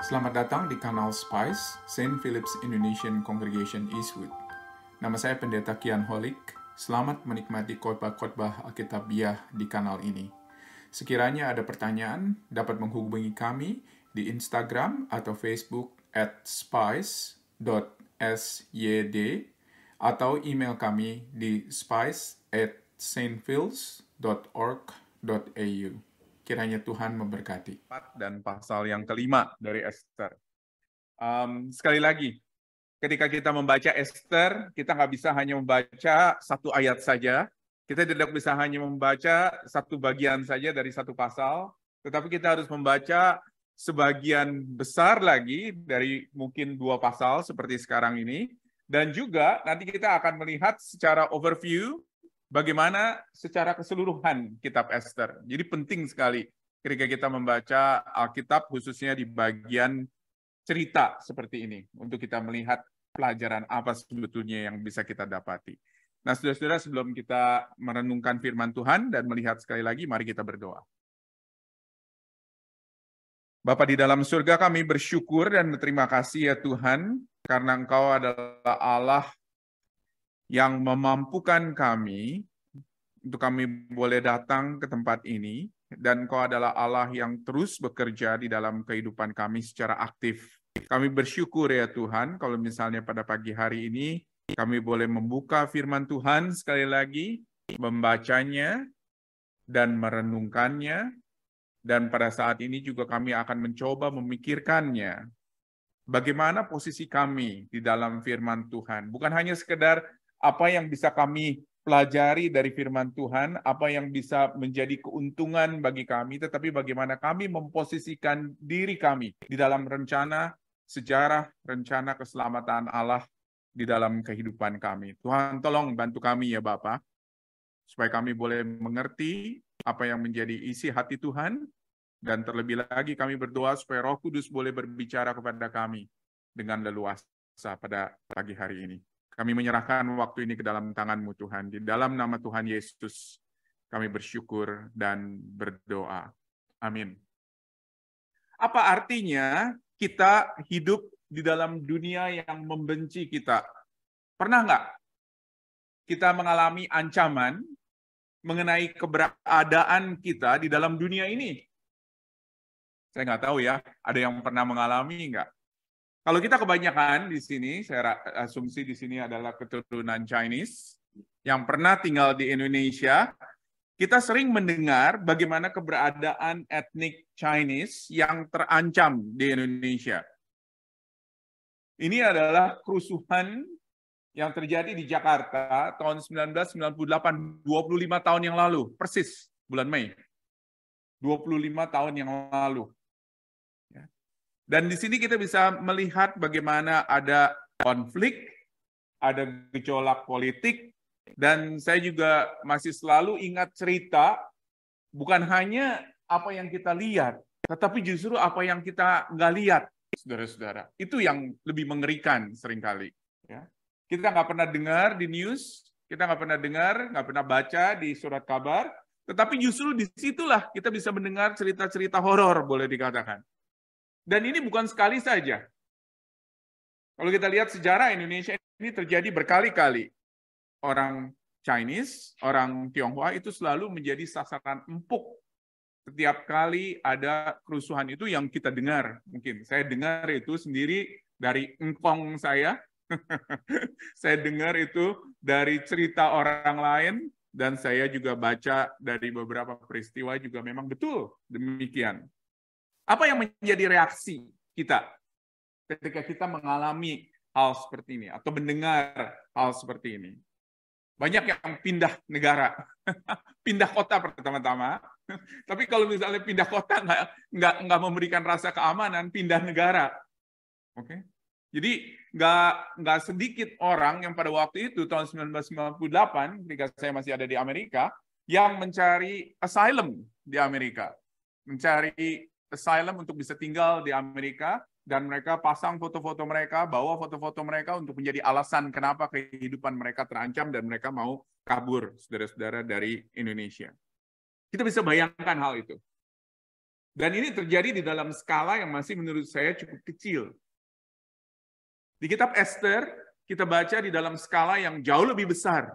Selamat datang di kanal Spice, St. Philip's Indonesian Congregation Eastwood. Nama saya Pendeta Kian Holik. Selamat menikmati khotbah-khotbah Alkitabiah di kanal ini. Sekiranya ada pertanyaan, dapat menghubungi kami di Instagram atau Facebook @spice.syd atau email kami di spice@stphils.org.au. Kiranya Tuhan memberkati. Dan pasal yang kelima dari Esther. Sekali lagi, ketika kita membaca Esther, kita nggak bisa hanya membaca satu ayat saja. Kita tidak bisa hanya membaca satu bagian saja dari satu pasal, tetapi kita harus membaca sebagian besar lagi dari mungkin 2 pasal seperti sekarang ini. Dan juga nanti kita akan melihat secara overview bagaimana secara keseluruhan kitab Esther. Jadi penting sekali ketika kita membaca Alkitab, khususnya di bagian cerita seperti ini, untuk kita melihat pelajaran apa sebetulnya yang bisa kita dapati. Nah, saudara-saudara, sebelum kita merenungkan firman Tuhan dan melihat sekali lagi, mari kita berdoa. Bapa di dalam surga, kami bersyukur dan berterima kasih ya Tuhan, karena Engkau adalah Allah yang memampukan kami untuk kami boleh datang ke tempat ini, dan Engkau adalah Allah yang terus bekerja di dalam kehidupan kami secara aktif. Kami bersyukur ya Tuhan, kalau misalnya pada pagi hari ini, kami boleh membuka firman Tuhan sekali lagi, membacanya, dan merenungkannya, dan pada saat ini juga kami akan mencoba memikirkannya. Bagaimana posisi kami di dalam firman Tuhan? Bukan hanya sekedar apa yang bisa kami pelajari dari firman Tuhan, apa yang bisa menjadi keuntungan bagi kami, tetapi bagaimana kami memposisikan diri kami di dalam rencana sejarah, rencana keselamatan Allah di dalam kehidupan kami. Tuhan tolong bantu kami ya Bapa, supaya kami boleh mengerti apa yang menjadi isi hati Tuhan, dan terlebih lagi kami berdoa supaya Roh Kudus boleh berbicara kepada kami dengan leluasa pada pagi hari ini. Kami menyerahkan waktu ini ke dalam tangan-Mu Tuhan. Di dalam nama Tuhan Yesus, kami bersyukur dan berdoa. Amin. Apa artinya kita hidup di dalam dunia yang membenci kita? Pernah nggak kita mengalami ancaman mengenai keberadaan kita di dalam dunia ini? Saya nggak tahu ya, ada yang pernah mengalami nggak? Kalau kita kebanyakan di sini, saya asumsi di sini adalah keturunan Chinese, yang pernah tinggal di Indonesia, kita sering mendengar bagaimana keberadaan etnik Chinese yang terancam di Indonesia. Ini adalah kerusuhan yang terjadi di Jakarta tahun 1998, 25 tahun yang lalu, persis bulan Mei. 25 tahun yang lalu. Dan di sini kita bisa melihat bagaimana ada konflik, ada gejolak politik, dan saya juga masih selalu ingat cerita, bukan hanya apa yang kita lihat, tetapi justru apa yang kita nggak lihat, saudara-saudara. Itu yang lebih mengerikan seringkali. Ya. Kita nggak pernah dengar di news, kita nggak pernah dengar, nggak pernah baca di surat kabar, tetapi justru disitulah kita bisa mendengar cerita-cerita horor, boleh dikatakan. Dan ini bukan sekali saja. Kalau kita lihat sejarah Indonesia ini terjadi berkali-kali. Orang Chinese, orang Tionghoa itu selalu menjadi sasaran empuk. Setiap kali ada kerusuhan itu yang kita dengar. Mungkin saya dengar itu sendiri dari engkong saya. Saya dengar itu dari cerita orang lain. Dan saya juga baca dari beberapa peristiwa juga memang betul demikian. Apa yang menjadi reaksi kita ketika kita mengalami hal seperti ini atau mendengar hal seperti ini? Banyak yang pindah negara, pindah kota pertama-tama. Tapi kalau misalnya pindah kota nggak memberikan rasa keamanan, pindah negara. Oke? Jadi nggak sedikit orang yang pada waktu itu tahun 1998, ketika saya masih ada di Amerika, yang mencari asylum di Amerika, mencari asylum untuk bisa tinggal di Amerika, dan mereka pasang foto-foto mereka, bawa foto-foto mereka untuk menjadi alasan kenapa kehidupan mereka terancam dan mereka mau kabur, saudara-saudara, dari Indonesia. Kita bisa bayangkan hal itu. Dan ini terjadi di dalam skala yang masih menurut saya cukup kecil. Di kitab Esther, kita baca di dalam skala yang jauh lebih besar.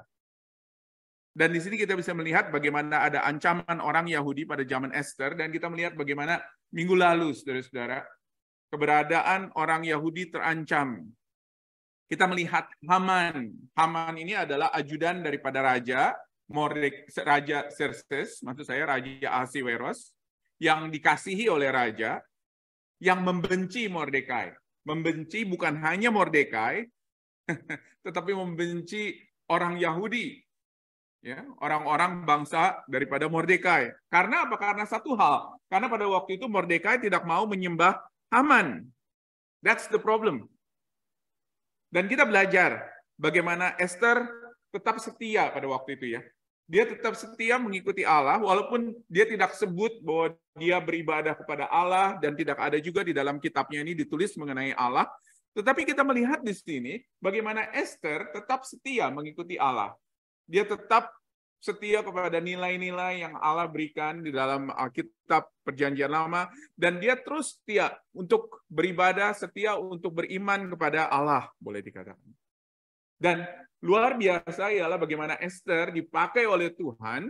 Dan di sini kita bisa melihat bagaimana ada ancaman orang Yahudi pada zaman Esther, dan kita melihat bagaimana minggu lalu, saudara-saudara, keberadaan orang Yahudi terancam. Kita melihat Haman. Haman ini adalah ajudan daripada Raja Xerxes, maksud saya Raja Ahasiweros, yang dikasihi oleh Raja, yang membenci Mordekai. Membenci bukan hanya Mordekai, tetapi membenci orang Yahudi. Ya, orang-orang bangsa daripada Mordekai. Karena apa? Karena satu hal. Karena pada waktu itu Mordekai tidak mau menyembah Haman. That's the problem. Dan kita belajar bagaimana Esther tetap setia pada waktu itu ya. Dia tetap setia mengikuti Allah, walaupun dia tidak sebut bahwa dia beribadah kepada Allah, dan tidak ada juga di dalam kitabnya ini ditulis mengenai Allah. Tetapi kita melihat di sini bagaimana Esther tetap setia mengikuti Allah. Dia tetap setia kepada nilai-nilai yang Allah berikan di dalam Alkitab Perjanjian Lama, dan dia terus setia untuk beribadah, setia untuk beriman kepada Allah, boleh dikatakan. Dan luar biasa ialah bagaimana Esther dipakai oleh Tuhan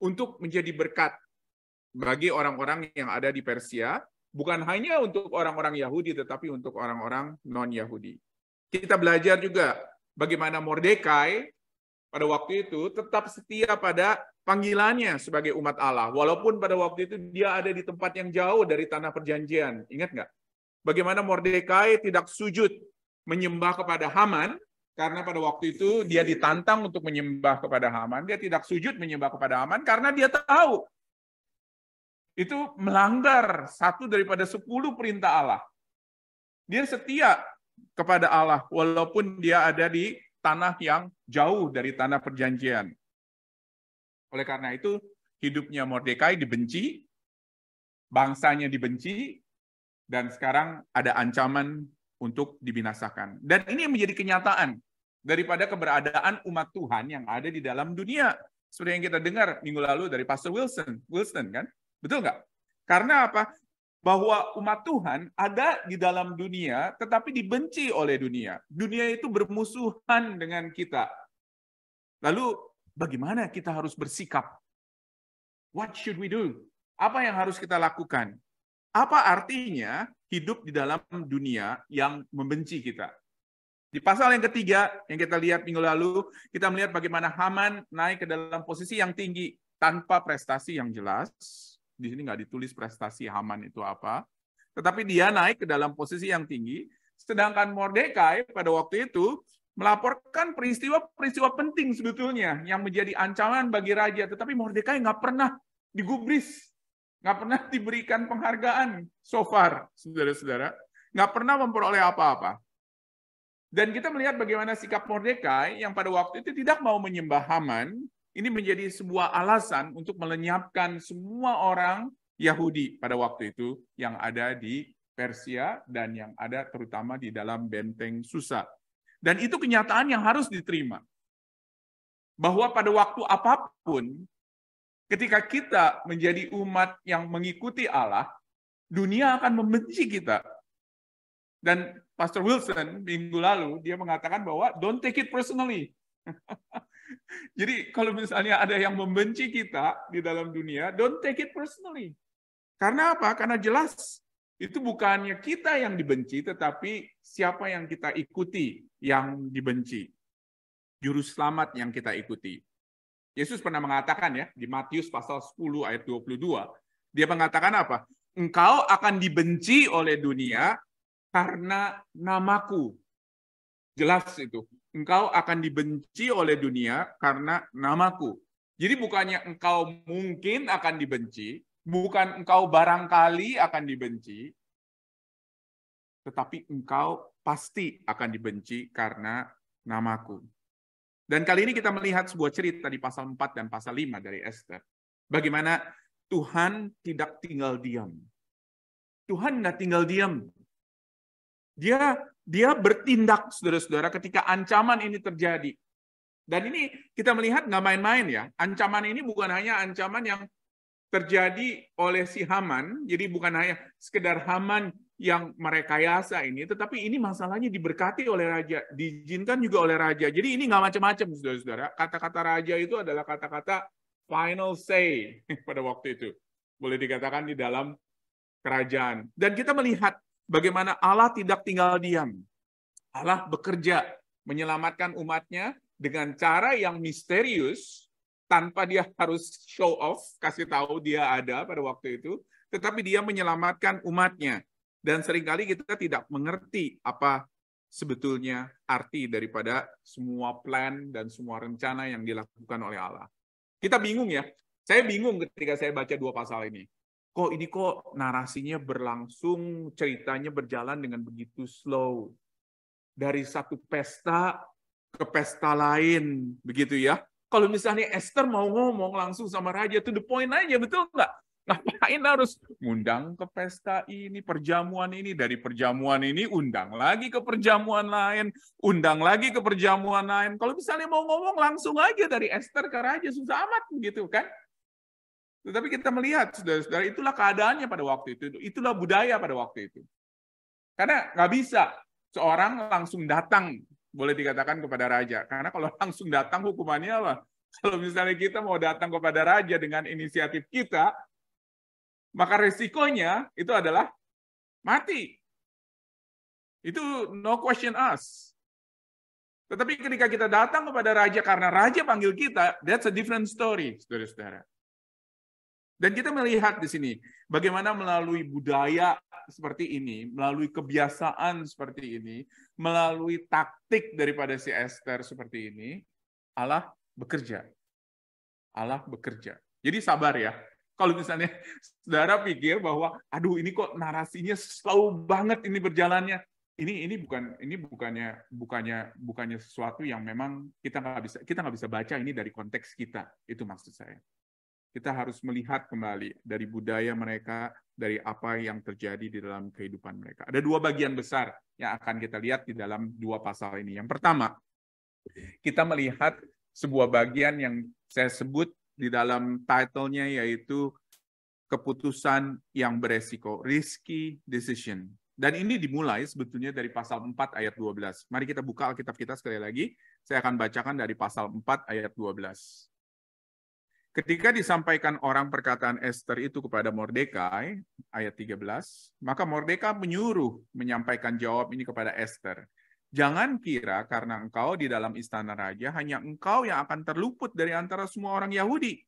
untuk menjadi berkat bagi orang-orang yang ada di Persia, bukan hanya untuk orang-orang Yahudi, tetapi untuk orang-orang non-Yahudi. Kita belajar juga bagaimana Mordekai pada waktu itu tetap setia pada panggilannya sebagai umat Allah. Walaupun pada waktu itu dia ada di tempat yang jauh dari tanah perjanjian. Ingat nggak? Bagaimana Mordekai tidak sujud menyembah kepada Haman, karena pada waktu itu dia ditantang untuk menyembah kepada Haman. Dia tidak sujud menyembah kepada Haman karena dia tahu itu melanggar satu daripada 10 perintah Allah. Dia setia kepada Allah walaupun dia ada di tanah yang jauh dari tanah perjanjian. Oleh karena itu, hidupnya Mordekai dibenci, bangsanya dibenci, dan sekarang ada ancaman untuk dibinasakan. Dan ini menjadi kenyataan daripada keberadaan umat Tuhan yang ada di dalam dunia. Seperti yang kita dengar minggu lalu dari Pastor Wilson kan? Betul nggak? Karena apa? Bahwa umat Tuhan ada di dalam dunia, tetapi dibenci oleh dunia. Dunia itu bermusuhan dengan kita. Lalu, bagaimana kita harus bersikap? What should we do? Apa yang harus kita lakukan? Apa artinya hidup di dalam dunia yang membenci kita? Di pasal yang ketiga, yang kita lihat minggu lalu, kita melihat bagaimana Haman naik ke dalam posisi yang tinggi tanpa prestasi yang jelas. Di sini nggak ditulis prestasi Haman itu apa, tetapi dia naik ke dalam posisi yang tinggi, sedangkan Mordekai pada waktu itu melaporkan peristiwa-peristiwa penting sebetulnya yang menjadi ancaman bagi raja, tetapi Mordekai nggak pernah digubris, nggak pernah diberikan penghargaan so far, saudara-saudara, nggak pernah memperoleh apa-apa. Dan kita melihat bagaimana sikap Mordekai yang pada waktu itu tidak mau menyembah Haman. Ini menjadi sebuah alasan untuk melenyapkan semua orang Yahudi pada waktu itu yang ada di Persia dan yang ada terutama di dalam benteng Susa. Dan itu kenyataan yang harus diterima. Bahwa pada waktu apapun, ketika kita menjadi umat yang mengikuti Allah, dunia akan membenci kita. Dan Pastor Wilson minggu lalu, dia mengatakan bahwa don't take it personally. Jadi kalau misalnya ada yang membenci kita di dalam dunia, don't take it personally. Karena apa? Karena jelas itu bukannya kita yang dibenci, tetapi siapa yang kita ikuti yang dibenci. Juru selamat yang kita ikuti. Yesus pernah mengatakan ya, di Matius pasal 10 ayat 22, dia mengatakan apa? Engkau akan dibenci oleh dunia karena namaku. Jelas itu. Engkau akan dibenci oleh dunia karena namaku. Jadi bukannya engkau mungkin akan dibenci, bukan engkau barangkali akan dibenci, tetapi engkau pasti akan dibenci karena namaku. Dan kali ini kita melihat sebuah cerita di pasal 4 dan pasal 5 dari Esther. Bagaimana Tuhan tidak tinggal diam. Tuhan nggak tinggal diam. Dia bertindak, saudara-saudara, ketika ancaman ini terjadi. Dan ini kita melihat nggak main-main ya. Ancaman ini bukan hanya ancaman yang terjadi oleh si Haman. Jadi bukan hanya sekedar Haman yang merekayasa ini, tetapi ini masalahnya diberkati oleh raja, diizinkan juga oleh raja. Jadi ini nggak macam-macam, saudara-saudara. Kata-kata raja itu adalah kata-kata final say pada waktu itu. Boleh dikatakan di dalam kerajaan. Dan kita melihat bagaimana Allah tidak tinggal diam. Allah bekerja menyelamatkan umatnya dengan cara yang misterius, tanpa dia harus show off, kasih tahu dia ada pada waktu itu, tetapi dia menyelamatkan umatnya. Dan seringkali kita tidak mengerti apa sebetulnya arti daripada semua plan dan semua rencana yang dilakukan oleh Allah. Kita bingung ya. Saya bingung ketika saya baca 2 pasal ini. Kok narasinya berlangsung, ceritanya berjalan dengan begitu slow. Dari satu pesta ke pesta lain, begitu ya. Kalau misalnya Esther mau ngomong langsung sama raja, to the point aja, betul nggak? Ngapain harus ngundang ke pesta ini, perjamuan ini, dari perjamuan ini undang lagi ke perjamuan lain, undang lagi ke perjamuan lain. Kalau misalnya mau ngomong langsung aja dari Esther ke raja, susah amat gitu kan? Tetapi kita melihat, saudara-saudara, itulah keadaannya pada waktu itu. Itulah budaya pada waktu itu. Karena nggak bisa seorang langsung datang, boleh dikatakan kepada raja. Karena kalau langsung datang hukumannya apa? Kalau misalnya kita mau datang kepada raja dengan inisiatif kita, maka resikonya itu adalah mati. Itu no question asked. Tetapi ketika kita datang kepada raja karena raja panggil kita, that's a different story, saudara-saudara. Dan kita melihat di sini bagaimana melalui budaya seperti ini, melalui kebiasaan seperti ini, melalui taktik daripada si Esther seperti ini, Allah bekerja. Allah bekerja. Jadi sabar ya. Kalau misalnya saudara pikir bahwa aduh ini kok narasinya slow banget ini berjalannya. Ini bukannya sesuatu yang memang kita nggak bisa baca ini dari konteks kita. Itu maksud saya. Kita harus melihat kembali dari budaya mereka, dari apa yang terjadi di dalam kehidupan mereka. Ada 2 bagian besar yang akan kita lihat di dalam 2 pasal ini. Yang pertama, kita melihat sebuah bagian yang saya sebut di dalam title-nya, yaitu keputusan yang beresiko, risky decision. Dan ini dimulai sebetulnya dari pasal 4 ayat 12. Mari kita buka Alkitab kita sekali lagi. Saya akan bacakan dari pasal 4 ayat 12. Ketika disampaikan orang perkataan Esther itu kepada Mordekai, ayat 13, maka Mordekai menyuruh menyampaikan jawab ini kepada Esther. Jangan kira karena engkau di dalam istana raja, hanya engkau yang akan terluput dari antara semua orang Yahudi.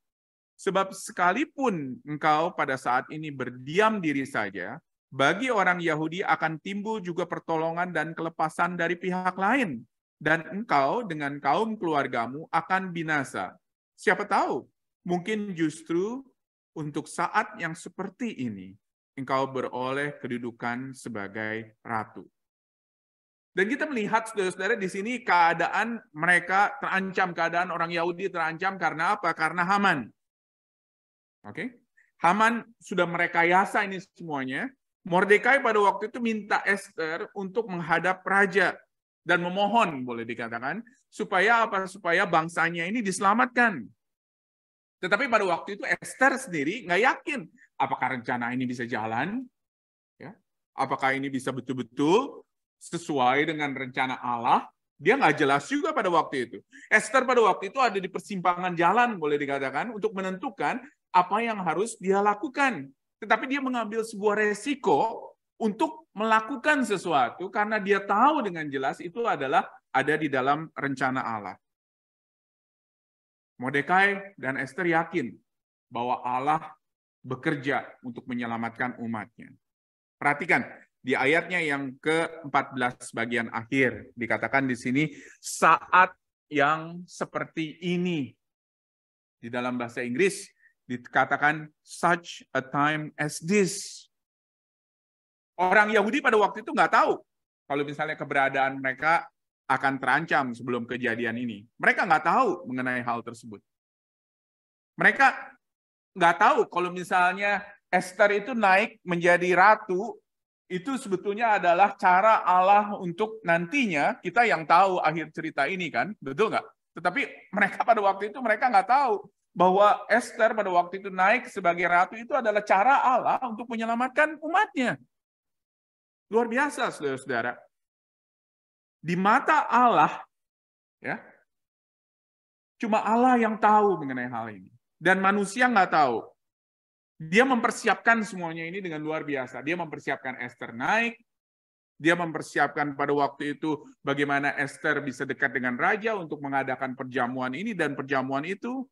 Sebab sekalipun engkau pada saat ini berdiam diri saja, bagi orang Yahudi akan timbul juga pertolongan dan kelepasan dari pihak lain. Dan engkau dengan kaum keluargamu akan binasa. Siapa tahu? Mungkin justru untuk saat yang seperti ini, engkau beroleh kedudukan sebagai ratu. Dan kita melihat, saudara-saudara, di sini keadaan mereka terancam, keadaan orang Yahudi terancam karena apa? Karena Haman. Oke? Haman sudah merekayasa ini semuanya. Mordekai pada waktu itu minta Esther untuk menghadap raja dan memohon, boleh dikatakan, supaya apa? Supaya bangsanya ini diselamatkan. Tetapi pada waktu itu Esther sendiri nggak yakin apakah rencana ini bisa jalan, ya, apakah ini bisa betul-betul sesuai dengan rencana Allah. Dia nggak jelas juga pada waktu itu. Esther pada waktu itu ada di persimpangan jalan, boleh dikatakan, untuk menentukan apa yang harus dia lakukan. Tetapi dia mengambil sebuah resiko untuk melakukan sesuatu karena dia tahu dengan jelas itu adalah ada di dalam rencana Allah. Mordekai dan Esther yakin bahwa Allah bekerja untuk menyelamatkan umatnya. Perhatikan, di ayatnya yang ke-14 bagian akhir, dikatakan di sini, saat yang seperti ini. Di dalam bahasa Inggris, dikatakan, such a time as this. Orang Yahudi pada waktu itu nggak tahu kalau misalnya keberadaan mereka akan terancam sebelum kejadian ini. Mereka nggak tahu mengenai hal tersebut. Mereka nggak tahu kalau misalnya Esther itu naik menjadi ratu, itu sebetulnya adalah cara Allah untuk nantinya, kita yang tahu akhir cerita ini kan, betul nggak? Tetapi mereka pada waktu itu mereka nggak tahu bahwa Esther pada waktu itu naik sebagai ratu itu adalah cara Allah untuk menyelamatkan umatnya. Luar biasa, saudara-saudara. Di mata Allah, ya, cuma Allah yang tahu mengenai hal ini. Dan manusia nggak tahu. Dia mempersiapkan semuanya ini dengan luar biasa. Dia mempersiapkan Esther naik. Dia mempersiapkan pada waktu itu bagaimana Esther bisa dekat dengan raja untuk mengadakan perjamuan ini. Dan perjamuan itu,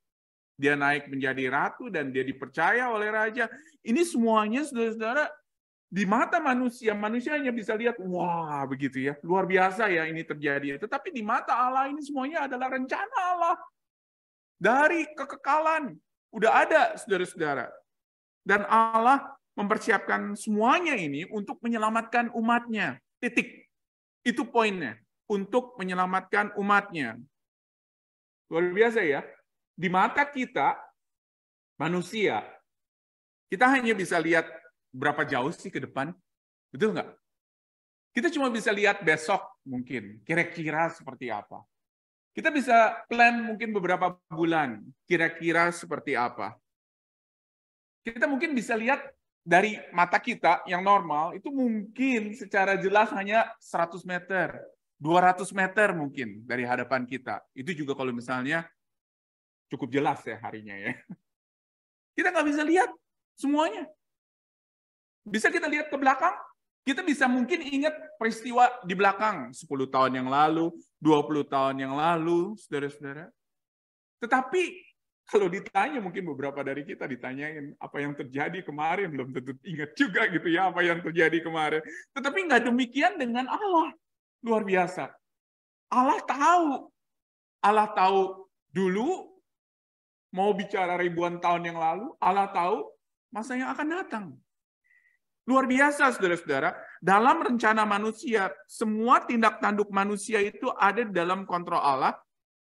dia naik menjadi ratu dan dia dipercaya oleh raja. Ini semuanya, saudara-saudara, di mata manusia, manusia hanya bisa lihat, wah begitu ya, luar biasa ya ini terjadi. Tetapi di mata Allah ini semuanya adalah rencana Allah. Dari kekekalan, udah ada, saudara-saudara. Dan Allah mempersiapkan semuanya ini untuk menyelamatkan umatnya. Titik. Itu poinnya. Untuk menyelamatkan umatnya. Luar biasa ya. Di mata kita, manusia, kita hanya bisa lihat berapa jauh sih ke depan. Betul nggak? Kita cuma bisa lihat besok mungkin. Kira-kira seperti apa. Kita bisa plan mungkin beberapa bulan. Kira-kira seperti apa. Kita mungkin bisa lihat dari mata kita yang normal, itu mungkin secara jelas hanya 100 meter, 200 meter mungkin dari hadapan kita. Itu juga kalau misalnya cukup jelas ya harinya ya. Kita nggak bisa lihat semuanya. Bisa kita lihat ke belakang, kita bisa mungkin ingat peristiwa di belakang 10 tahun yang lalu, 20 tahun yang lalu, saudara-saudara. Tetapi kalau ditanya, mungkin beberapa dari kita ditanyain apa yang terjadi kemarin, belum tentu ingat juga gitu ya apa yang terjadi kemarin. Tetapi nggak demikian dengan Allah. Luar biasa. Allah tahu. Allah tahu dulu, mau bicara ribuan tahun yang lalu, Allah tahu masa yang akan datang. Luar biasa, saudara-saudara. Dalam rencana manusia, semua tindak tanduk manusia itu ada di dalam kontrol Allah.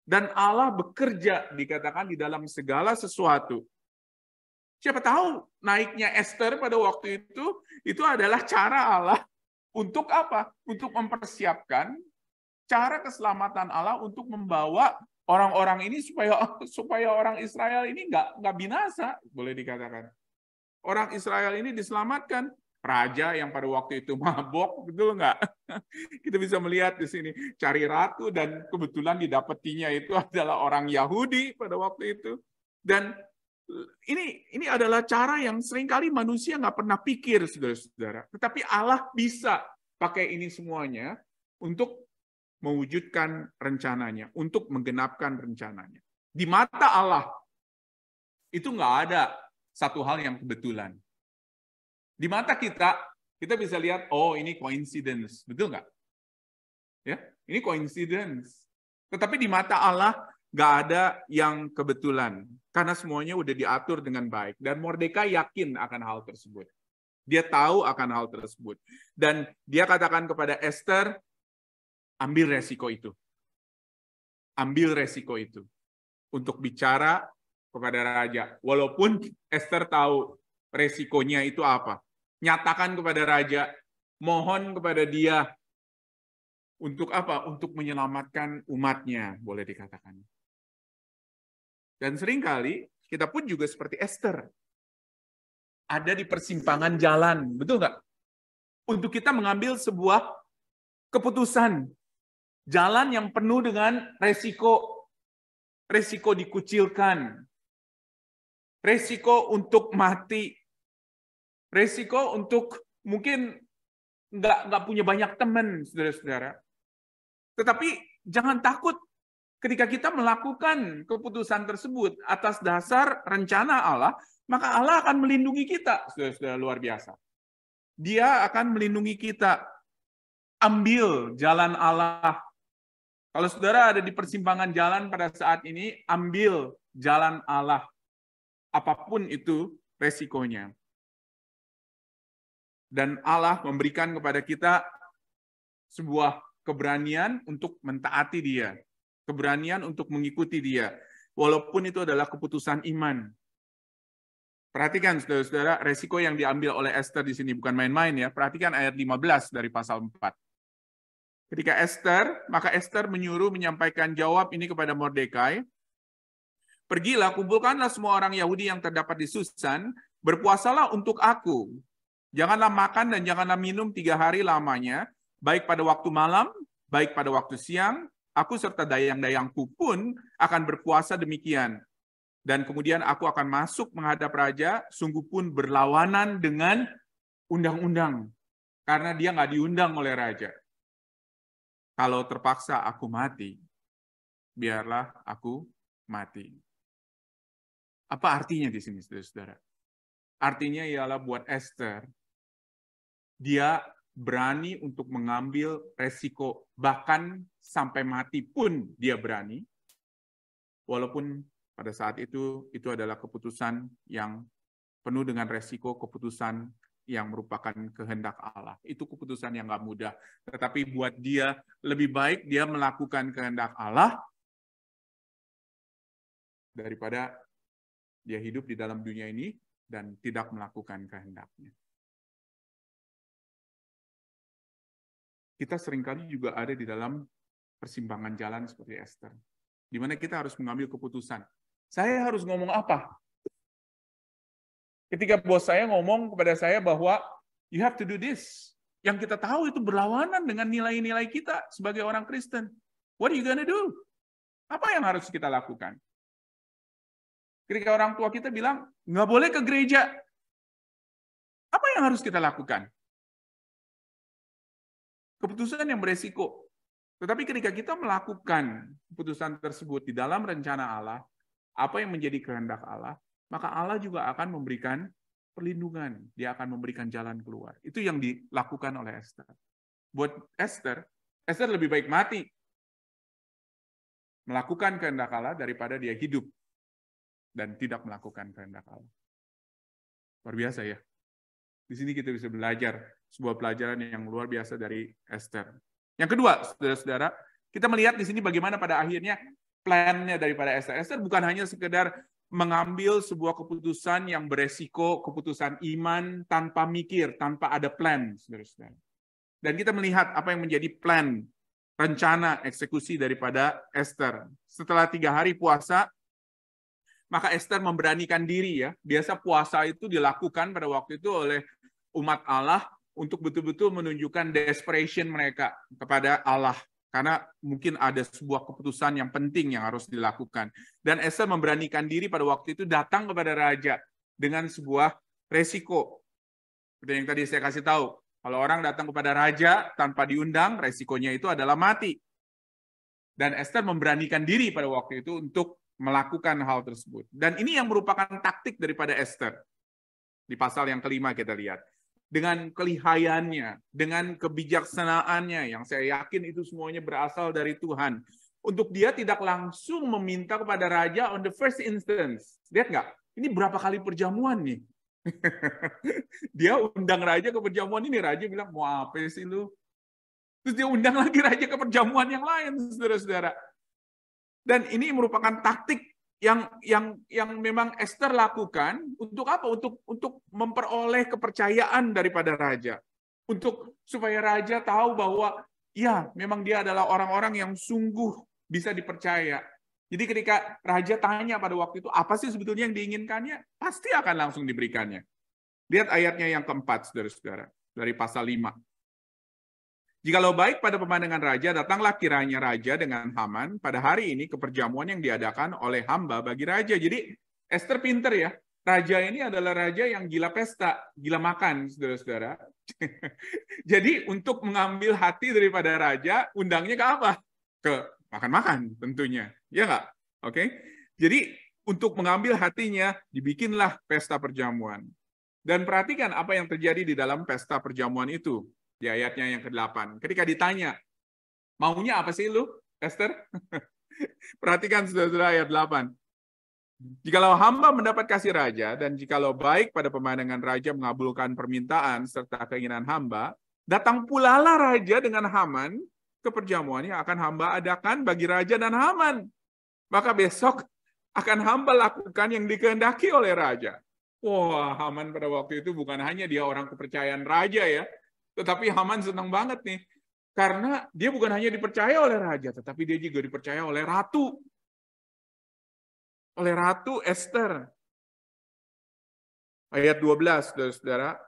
Dan Allah bekerja, dikatakan, di dalam segala sesuatu. Siapa tahu naiknya Esther pada waktu itu adalah cara Allah untuk apa? Untuk mempersiapkan cara keselamatan Allah untuk membawa orang-orang ini supaya orang Israel ini nggak binasa, boleh dikatakan. Orang Israel ini diselamatkan. Raja yang pada waktu itu mabok, betul nggak? Kita bisa melihat di sini, cari ratu dan kebetulan didapatinya itu adalah orang Yahudi pada waktu itu. Dan ini adalah cara yang seringkali manusia nggak pernah pikir, saudara-saudara. Tetapi Allah bisa pakai ini semuanya untuk mewujudkan rencananya, untuk menggenapkan rencananya. Di mata Allah, itu nggak ada satu hal yang kebetulan. Di mata kita bisa lihat, oh ini coincidence. Betul nggak? Ya, ini coincidence. Tetapi di mata Allah, nggak ada yang kebetulan. Karena semuanya udah diatur dengan baik. Dan Mordekai yakin akan hal tersebut. Dia tahu akan hal tersebut. Dan dia katakan kepada Esther, ambil resiko itu. Ambil resiko itu. Untuk bicara kepada raja. Walaupun Esther tahu resikonya itu apa. Nyatakan kepada raja, mohon kepada dia untuk apa? Untuk menyelamatkan umatnya, boleh dikatakan. Dan seringkali kita pun juga seperti Esther. Ada di persimpangan jalan, betul nggak? Untuk kita mengambil sebuah keputusan. Jalan yang penuh dengan resiko. Resiko dikucilkan. Resiko untuk mati. Resiko untuk mungkin nggak punya banyak teman, saudara-saudara. Tetapi jangan takut ketika kita melakukan keputusan tersebut atas dasar rencana Allah, maka Allah akan melindungi kita, saudara-saudara, luar biasa. Dia akan melindungi kita. Ambil jalan Allah. Kalau saudara ada di persimpangan jalan pada saat ini, ambil jalan Allah. Apapun itu resikonya. Dan Allah memberikan kepada kita sebuah keberanian untuk mentaati dia. Keberanian untuk mengikuti dia. Walaupun itu adalah keputusan iman. Perhatikan saudara-saudara, resiko yang diambil oleh Esther di sini bukan main-main ya. Perhatikan ayat 15 dari pasal 4. Ketika maka Esther menyuruh menyampaikan jawab ini kepada Mordekai. Pergilah, kumpulkanlah semua orang Yahudi yang terdapat di Susan, berpuasalah untuk aku. Janganlah makan dan janganlah minum 3 hari lamanya, baik pada waktu malam, baik pada waktu siang. Aku serta dayang-dayangku pun akan berpuasa demikian. Dan kemudian aku akan masuk menghadap raja, sungguh pun berlawanan dengan undang-undang. Karena dia nggak diundang oleh raja. Kalau terpaksa aku mati, biarlah aku mati. Apa artinya di sini, saudara-saudara? Artinya ialah buat Esther, dia berani untuk mengambil resiko, bahkan sampai mati pun dia berani, walaupun pada saat itu adalah keputusan yang penuh dengan resiko, keputusan yang merupakan kehendak Allah. Itu keputusan yang nggak mudah. Tetapi buat dia, lebih baik dia melakukan kehendak Allah daripada dia hidup di dalam dunia ini dan tidak melakukan kehendaknya. Kita seringkali juga ada di dalam persimpangan jalan seperti Esther, di mana kita harus mengambil keputusan. Saya harus ngomong apa? Ketika bos saya ngomong kepada saya bahwa you have to do this, yang kita tahu itu berlawanan dengan nilai-nilai kita sebagai orang Kristen. What are you gonna do? Apa yang harus kita lakukan? Ketika orang tua kita bilang, nggak boleh ke gereja, apa yang harus kita lakukan? Keputusan yang beresiko. Tetapi ketika kita melakukan keputusan tersebut di dalam rencana Allah, apa yang menjadi kehendak Allah, maka Allah juga akan memberikan perlindungan. Dia akan memberikan jalan keluar. Itu yang dilakukan oleh Esther. Buat Esther lebih baik mati melakukan kehendak Allah daripada dia hidup dan tidak melakukan kehendak Allah. Luar biasa ya. Di sini kita bisa belajar sebuah pelajaran yang luar biasa dari Esther. Yang kedua, saudara-saudara, kita melihat di sini bagaimana pada akhirnya plan-nya daripada Esther. Esther bukan hanya sekedar mengambil sebuah keputusan yang beresiko, keputusan iman tanpa mikir, tanpa ada plan, saudara-saudara. Dan kita melihat apa yang menjadi plan, rencana eksekusi daripada Esther. Setelah 3 hari puasa, maka Esther memberanikan diri ya. Biasa puasa itu dilakukan pada waktu itu oleh umat Allah untuk betul-betul menunjukkan desperation mereka kepada Allah. Karena mungkin ada sebuah keputusan yang penting yang harus dilakukan. Dan Esther memberanikan diri pada waktu itu datang kepada raja dengan sebuah resiko. Seperti yang tadi saya kasih tahu. Kalau orang datang kepada raja tanpa diundang, resikonya itu adalah mati. Dan Esther memberanikan diri pada waktu itu untuk melakukan hal tersebut. Dan ini yang merupakan taktik daripada Esther. Di pasal yang kelima kita lihat. Dengan kelihayannya, dengan kebijaksanaannya, yang saya yakin itu semuanya berasal dari Tuhan. Untuk dia tidak langsung meminta kepada raja on the first instance. Lihat nggak? Ini berapa kali perjamuan nih? Dia undang raja ke perjamuan ini, raja bilang, mau apa sih lu? Terus dia undang lagi raja ke perjamuan yang lain, saudara-saudara. Dan ini merupakan taktik yang memang Esther lakukan untuk apa? Untuk memperoleh kepercayaan daripada raja. Supaya raja tahu bahwa ya, memang dia adalah orang-orang yang sungguh bisa dipercaya. Jadi ketika raja tanya pada waktu itu, apa sih sebetulnya yang diinginkannya? Pasti akan langsung diberikannya. Lihat ayatnya yang keempat, saudara-saudara, dari pasal 5. Jikalau baik pada pemandangan raja, datanglah kiranya raja dengan Haman pada hari ini ke perjamuan yang diadakan oleh hamba bagi raja. Jadi Esther pinter ya. Raja ini adalah raja yang gila pesta, gila makan, saudara-saudara. Jadi untuk mengambil hati daripada raja, undangnya ke apa? Ke makan-makan tentunya. Ya nggak? Oke. Jadi untuk mengambil hatinya, dibikinlah pesta perjamuan. Dan perhatikan apa yang terjadi di dalam pesta perjamuan itu. Di ayatnya yang ke-8. Ketika ditanya, maunya apa sih lu, Esther? Perhatikan saudara-saudara ayat 8. Jikalau hamba mendapat kasih raja, dan jikalau baik pada pemandangan raja mengabulkan permintaan serta keinginan hamba, datang pula lah raja dengan Haman ke perjamuan yang akan hamba adakan bagi raja dan Haman. Maka besok akan hamba lakukan yang dikehendaki oleh raja. Wah, Haman pada waktu itu bukan hanya dia orang kepercayaan raja ya, tetapi Haman senang banget nih. Karena dia bukan hanya dipercaya oleh raja, tetapi dia juga dipercaya oleh ratu. oleh Ratu Esther. Ayat 12, saudara-saudara.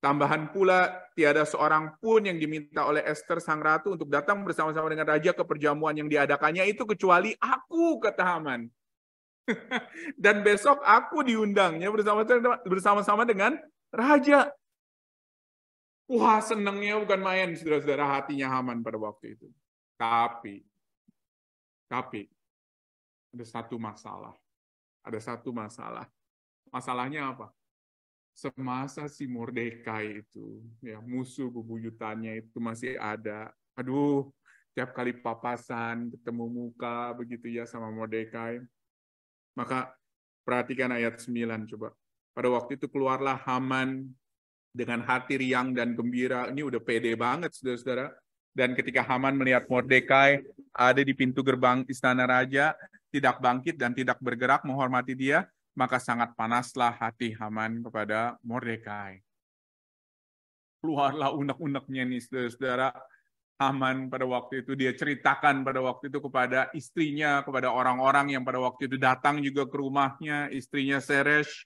Tambahan pula, tiada seorang pun yang diminta oleh Esther sang ratu untuk datang bersama-sama dengan raja ke perjamuan yang diadakannya itu kecuali aku, kata Haman. Dan besok aku diundangnya bersama-sama dengan raja. Wah, senangnya bukan main, saudara-saudara, hatinya Haman pada waktu itu. Tapi ada satu masalah. Masalahnya apa? Semasa si Mordekai itu, ya, musuh bebuyutannya itu masih ada. Aduh, tiap kali papasan, ketemu muka begitu ya sama Mordekai. Maka perhatikan ayat 9 coba. Pada waktu itu keluarlah Haman dengan hati riang dan gembira. Ini udah pede banget, saudara-saudara. Dan ketika Haman melihat Mordekai ada di pintu gerbang istana raja, tidak bangkit dan tidak bergerak menghormati dia, maka sangat panaslah hati Haman kepada Mordekai. Keluarlah unek-uneknya nih, saudara-saudara. Haman pada waktu itu, dia ceritakan pada waktu itu kepada istrinya, kepada orang-orang yang pada waktu itu datang juga ke rumahnya, istrinya Zeresh.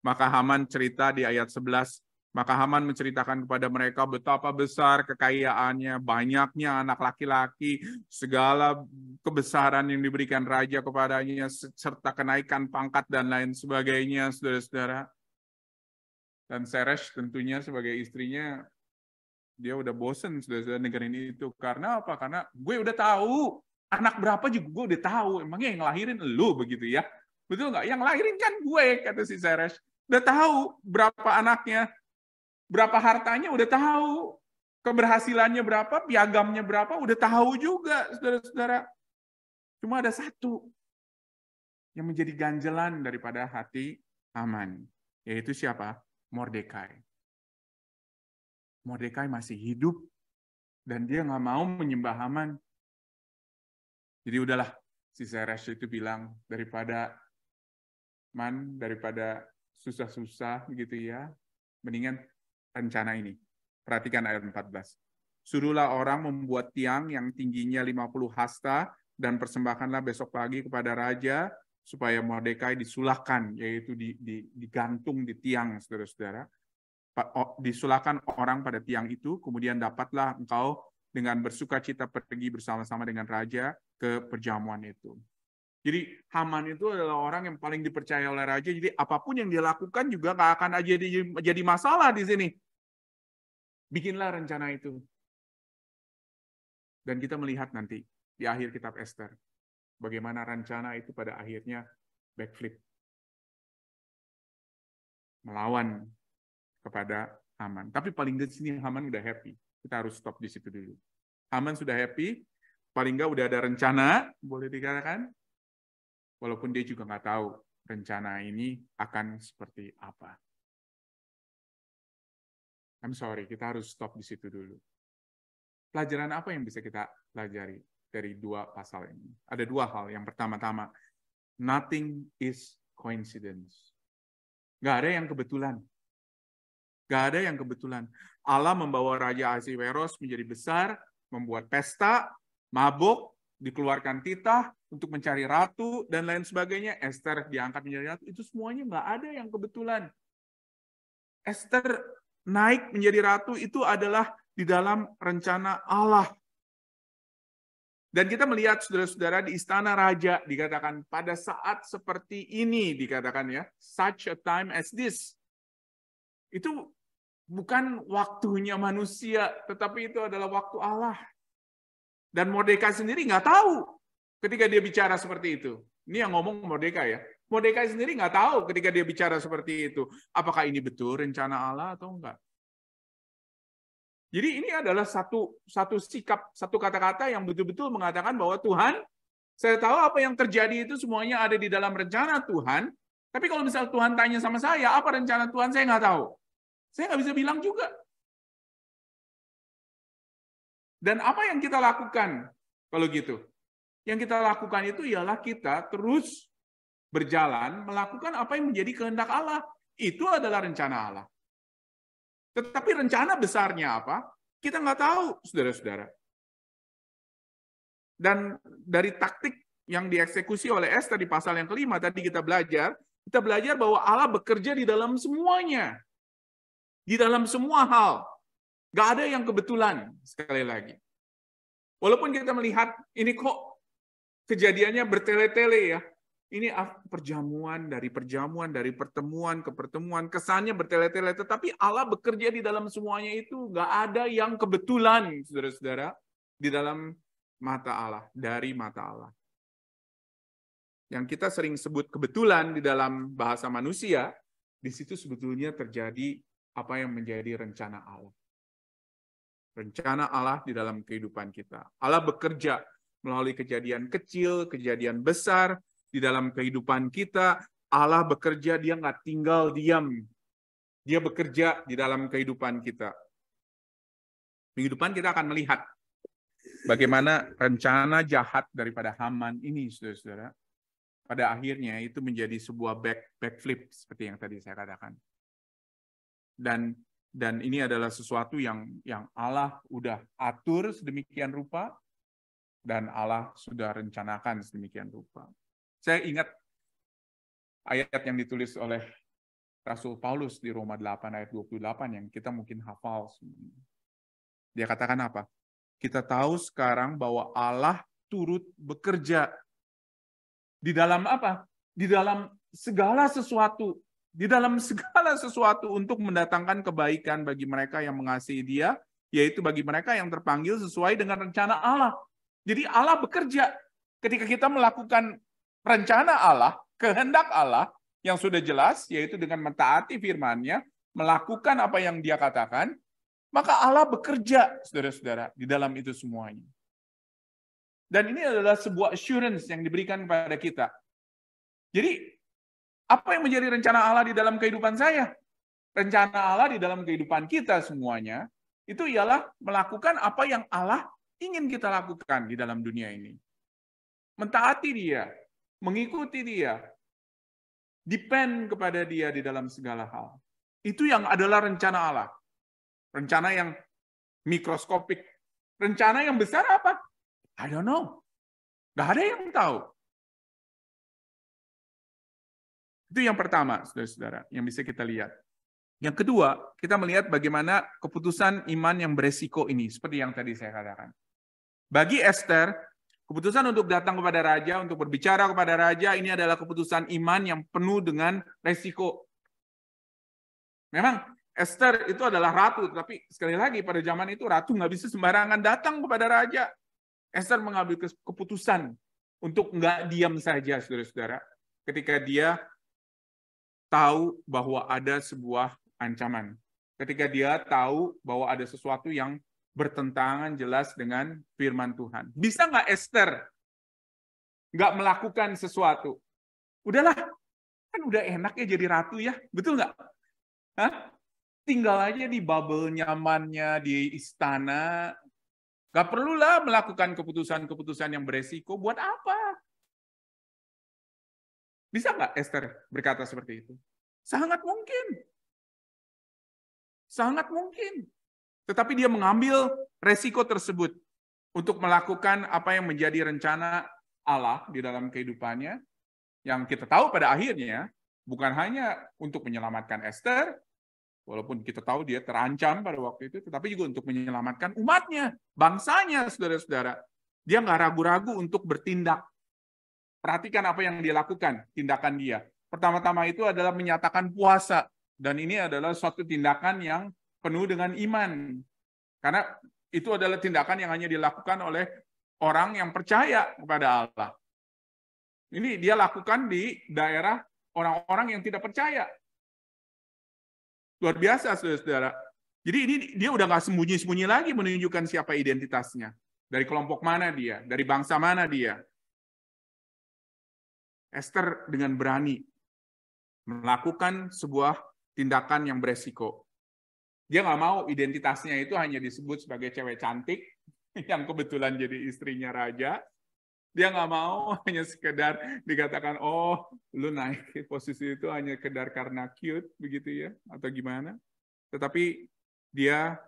Maka Haman cerita di ayat 11, maka Haman menceritakan kepada mereka betapa besar kekayaannya, banyaknya anak laki-laki, segala kebesaran yang diberikan raja kepadanya, serta kenaikan pangkat dan lain sebagainya, saudara-saudara. Dan Zeresh tentunya sebagai istrinya, dia udah bosen saudara-saudara negeri itu. Karena apa? Karena gue udah tahu, anak berapa juga gue udah tahu, emangnya yang ngelahirin lu begitu ya. Betul nggak? Yang lahirin kan gue, kata si Zeresh. Udah tahu berapa anaknya, berapa hartanya udah tahu, keberhasilannya berapa, piagamnya berapa, udah tahu juga, saudara-saudara. Cuma ada satu yang menjadi ganjelan daripada hati Haman, yaitu siapa? Mordekai. Mordekai masih hidup, dan dia nggak mau menyembah Haman. Jadi udahlah, si Zeresh itu bilang, daripada susah-susah gitu ya, mendingan rencana ini. Perhatikan ayat 14. Suruhlah orang membuat tiang yang tingginya 50 hasta dan persembahkanlah besok pagi kepada raja supaya Mordekai disulahkan, yaitu digantung di tiang, saudara-saudara. Disulahkan orang pada tiang itu, kemudian dapatlah engkau dengan bersuka cita pergi bersama-sama dengan raja ke perjamuan itu. Jadi Haman itu adalah orang yang paling dipercaya oleh raja, jadi apapun yang dia lakukan juga nggak akan jadi masalah di sini. Bikinlah rencana itu. Dan kita melihat nanti di akhir kitab Esther, bagaimana rencana itu pada akhirnya backflip. Melawan kepada Haman. Tapi paling di sini Haman udah happy. Kita harus stop di situ dulu. Haman sudah happy, paling nggak udah ada rencana, boleh dikatakan. Walaupun dia juga nggak tahu rencana ini akan seperti apa. I'm sorry, kita harus stop di situ dulu. Pelajaran apa yang bisa kita pelajari dari dua pasal ini? Ada dua hal. Yang pertama-tama, nothing is coincidence. Nggak ada yang kebetulan. Nggak ada yang kebetulan. Allah membawa Raja Ahasveros menjadi besar, membuat pesta, mabuk, dikeluarkan titah untuk mencari ratu, dan lain sebagainya. Esther diangkat menjadi ratu. Itu semuanya nggak ada yang kebetulan. Esther naik menjadi ratu itu adalah di dalam rencana Allah. Dan kita melihat saudara-saudara di istana raja dikatakan pada saat seperti ini, dikatakan ya, such a time as this. Itu bukan waktunya manusia, tetapi itu adalah waktu Allah. Dan Mordekai sendiri nggak tahu ketika dia bicara seperti itu. Ini yang ngomong Mordekai ya. Mordekai sendiri nggak tahu ketika dia bicara seperti itu. Apakah ini betul rencana Allah atau enggak? Jadi ini adalah satu sikap, satu kata-kata yang betul-betul mengatakan bahwa Tuhan, saya tahu apa yang terjadi itu semuanya ada di dalam rencana Tuhan. Tapi kalau misal Tuhan tanya sama saya, apa rencana Tuhan, saya nggak tahu. Saya nggak bisa bilang juga. Dan apa yang kita lakukan kalau gitu? Yang kita lakukan itu ialah kita terus berjalan melakukan apa yang menjadi kehendak Allah. Itu adalah rencana Allah. Tetapi rencana besarnya apa? Kita nggak tahu, saudara-saudara. Dan dari taktik yang dieksekusi oleh Esther di pasal yang kelima tadi kita belajar bahwa Allah bekerja di dalam semuanya. Di dalam semua hal. Gak ada yang kebetulan, sekali lagi. Walaupun kita melihat, ini kok kejadiannya bertele-tele ya. Ini pertemuan dari pertemuan ke pertemuan, kesannya bertele-tele, tetapi Allah bekerja di dalam semuanya itu, nggak ada yang kebetulan, saudara-saudara, di dalam mata Allah, dari mata Allah. Yang kita sering sebut kebetulan di dalam bahasa manusia, di situ sebetulnya terjadi apa yang menjadi rencana Allah. Rencana Allah di dalam kehidupan kita. Allah bekerja melalui kejadian kecil, kejadian besar, di dalam kehidupan kita. Allah bekerja, dia nggak tinggal diam. Dia bekerja di dalam kehidupan kita. Minggu depan kita akan melihat bagaimana rencana jahat daripada Haman ini, saudara-saudara, pada akhirnya itu menjadi sebuah backflip, seperti yang tadi saya katakan. Dan ini adalah sesuatu yang Allah udah atur sedemikian rupa, dan Allah sudah rencanakan sedemikian rupa. Saya ingat ayat yang ditulis oleh Rasul Paulus di Roma 8 ayat 28 yang kita mungkin hafal. Dia katakan apa? Kita tahu sekarang bahwa Allah turut bekerja di dalam apa? Di dalam segala sesuatu. Di dalam segala sesuatu untuk mendatangkan kebaikan bagi mereka yang mengasihi Dia, yaitu bagi mereka yang terpanggil sesuai dengan rencana Allah. Jadi Allah bekerja. Ketika kita melakukan rencana Allah, kehendak Allah yang sudah jelas, yaitu dengan mentaati firman-Nya, melakukan apa yang Dia katakan, maka Allah bekerja, saudara-saudara, di dalam itu semuanya. Dan ini adalah sebuah assurance yang diberikan kepada kita. Jadi, apa yang menjadi rencana Allah di dalam kehidupan saya? Rencana Allah di dalam kehidupan kita semuanya, itu ialah melakukan apa yang Allah ingin kita lakukan di dalam dunia ini. Mentaati Dia, mengikuti Dia, depend kepada Dia di dalam segala hal. Itu yang adalah rencana Allah. Rencana yang mikroskopik. Rencana yang besar apa? I don't know. Nggak ada yang tahu. Itu yang pertama, saudara-saudara, yang bisa kita lihat. Yang kedua, kita melihat bagaimana keputusan iman yang beresiko ini, seperti yang tadi saya katakan. Bagi Esther, keputusan untuk datang kepada raja, untuk berbicara kepada raja, ini adalah keputusan iman yang penuh dengan resiko. Memang Esther itu adalah ratu, tapi sekali lagi pada zaman itu ratu nggak bisa sembarangan datang kepada raja. Esther mengambil keputusan untuk nggak diam saja, saudara-saudara, ketika dia tahu bahwa ada sebuah ancaman. Ketika dia tahu bahwa ada sesuatu yang bertentangan jelas dengan firman Tuhan. Bisa nggak Esther nggak melakukan sesuatu? Udahlah, kan udah enak ya jadi ratu ya, betul nggak? Hah? Tinggal aja di bubble nyamannya di istana. Nggak perlulah melakukan keputusan-keputusan yang beresiko. Buat apa? Bisa nggak Esther berkata seperti itu? Sangat mungkin. Sangat mungkin. Tetapi dia mengambil resiko tersebut untuk melakukan apa yang menjadi rencana Allah di dalam kehidupannya, yang kita tahu pada akhirnya bukan hanya untuk menyelamatkan Esther, walaupun kita tahu dia terancam pada waktu itu, tetapi juga untuk menyelamatkan umatnya, bangsanya, saudara-saudara. Dia nggak ragu-ragu untuk bertindak. Perhatikan apa yang dia lakukan, tindakan dia. Pertama-tama itu adalah menyatakan puasa. Dan ini adalah suatu tindakan yang penuh dengan iman. Karena itu adalah tindakan yang hanya dilakukan oleh orang yang percaya kepada Allah. Ini dia lakukan di daerah orang-orang yang tidak percaya. Luar biasa, saudara-saudara. Jadi ini dia udah nggak sembunyi-sembunyi lagi menunjukkan siapa identitasnya. Dari kelompok mana dia, dari bangsa mana dia. Esther dengan berani melakukan sebuah tindakan yang beresiko. Dia nggak mau identitasnya itu hanya disebut sebagai cewek cantik yang kebetulan jadi istrinya raja. Dia nggak mau hanya sekedar dikatakan, oh, lu naik posisi itu hanya sekedar karena cute, begitu ya, atau gimana. Tetapi dia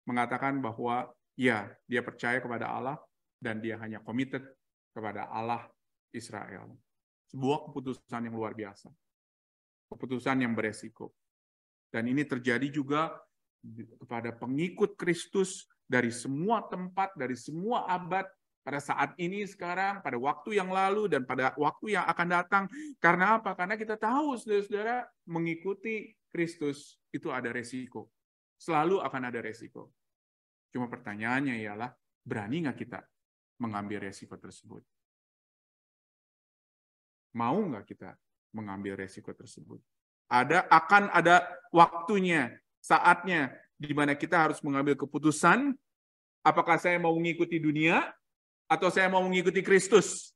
mengatakan bahwa ya, dia percaya kepada Allah dan dia hanya committed kepada Allah Israel. Sebuah keputusan yang luar biasa. Keputusan yang beresiko. Dan ini terjadi juga kepada pengikut Kristus dari semua tempat, dari semua abad, pada saat ini sekarang, pada waktu yang lalu, dan pada waktu yang akan datang. Karena apa? Karena kita tahu, saudara-saudara, mengikuti Kristus itu ada resiko. Selalu akan ada resiko. Cuma pertanyaannya ialah, berani nggak kita mengambil resiko tersebut? Mau nggak kita mengambil resiko tersebut? Akan ada waktunya, saatnya, di mana kita harus mengambil keputusan, apakah saya mau mengikuti dunia, atau saya mau mengikuti Kristus.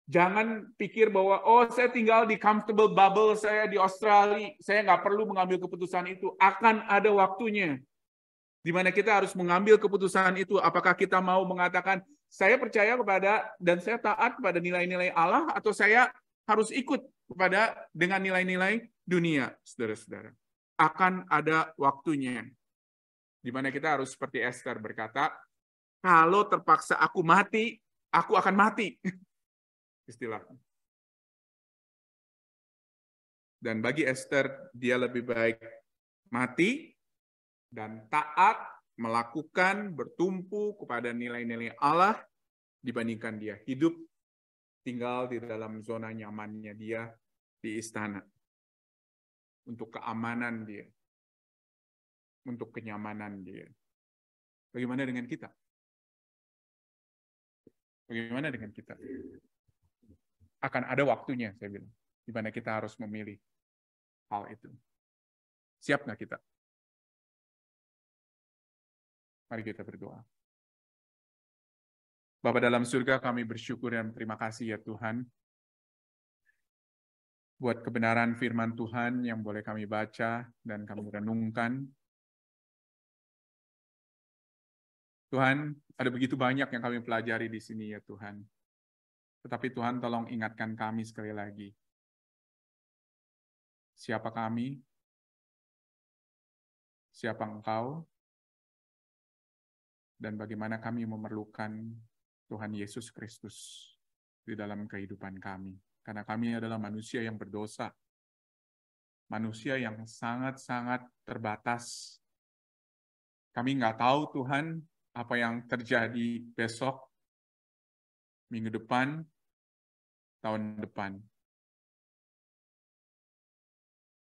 Jangan pikir bahwa, oh saya tinggal di comfortable bubble saya di Australia, saya nggak perlu mengambil keputusan itu. Akan ada waktunya, di mana kita harus mengambil keputusan itu. Apakah kita mau mengatakan, saya percaya kepada dan saya taat kepada nilai-nilai Allah, atau saya harus ikut dengan nilai-nilai dunia, saudara-saudara. Akan ada waktunya, di mana kita harus seperti Esther berkata, kalau terpaksa aku mati, aku akan mati. Istilahnya. Dan bagi Esther, dia lebih baik mati dan taat, melakukan, bertumpu kepada nilai-nilai Allah, dibandingkan dia hidup, tinggal di dalam zona nyamannya dia di istana. Untuk keamanan dia. Untuk kenyamanan dia. Bagaimana dengan kita? Bagaimana dengan kita? Akan ada waktunya, saya bilang, di mana kita harus memilih hal itu. Siap nggak kita? Mari kita berdoa. Bapa dalam surga, kami bersyukur dan terima kasih ya Tuhan, buat kebenaran firman Tuhan yang boleh kami baca dan kami renungkan. Tuhan, ada begitu banyak yang kami pelajari di sini ya Tuhan. Tetapi Tuhan tolong ingatkan kami sekali lagi. Siapa kami? Siapa Engkau? Dan bagaimana kami memerlukan Tuhan Yesus Kristus di dalam kehidupan kami. Karena kami adalah manusia yang berdosa. Manusia yang sangat-sangat terbatas. Kami nggak tahu Tuhan apa yang terjadi besok, minggu depan, tahun depan.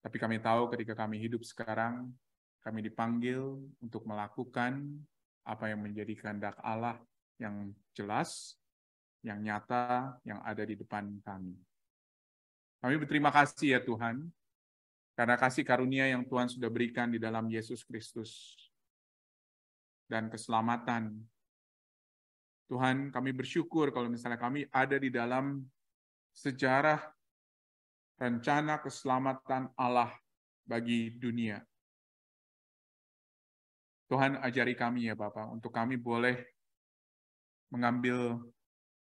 Tapi kami tahu ketika kami hidup sekarang, kami dipanggil untuk melakukan apa yang menjadi kehendak Allah yang jelas, yang nyata, yang ada di depan kami. Kami berterima kasih ya Tuhan, karena kasih karunia yang Tuhan sudah berikan di dalam Yesus Kristus. Dan keselamatan. Tuhan, kami bersyukur kalau misalnya kami ada di dalam sejarah rencana keselamatan Allah bagi dunia. Tuhan, ajari kami ya Bapak, untuk kami boleh mengambil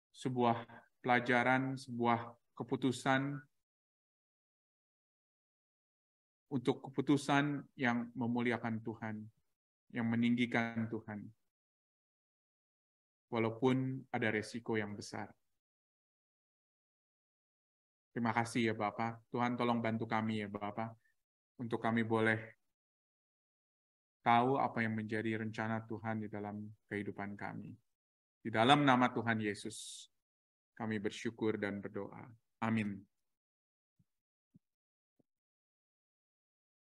sebuah pelajaran, sebuah keputusan, untuk keputusan yang memuliakan Tuhan, yang meninggikan Tuhan. Walaupun ada resiko yang besar. Terima kasih ya Bapak. Tuhan tolong bantu kami ya Bapak, untuk kami boleh tahu apa yang menjadi rencana Tuhan di dalam kehidupan kami. Di dalam nama Tuhan Yesus, kami bersyukur dan berdoa. Amin.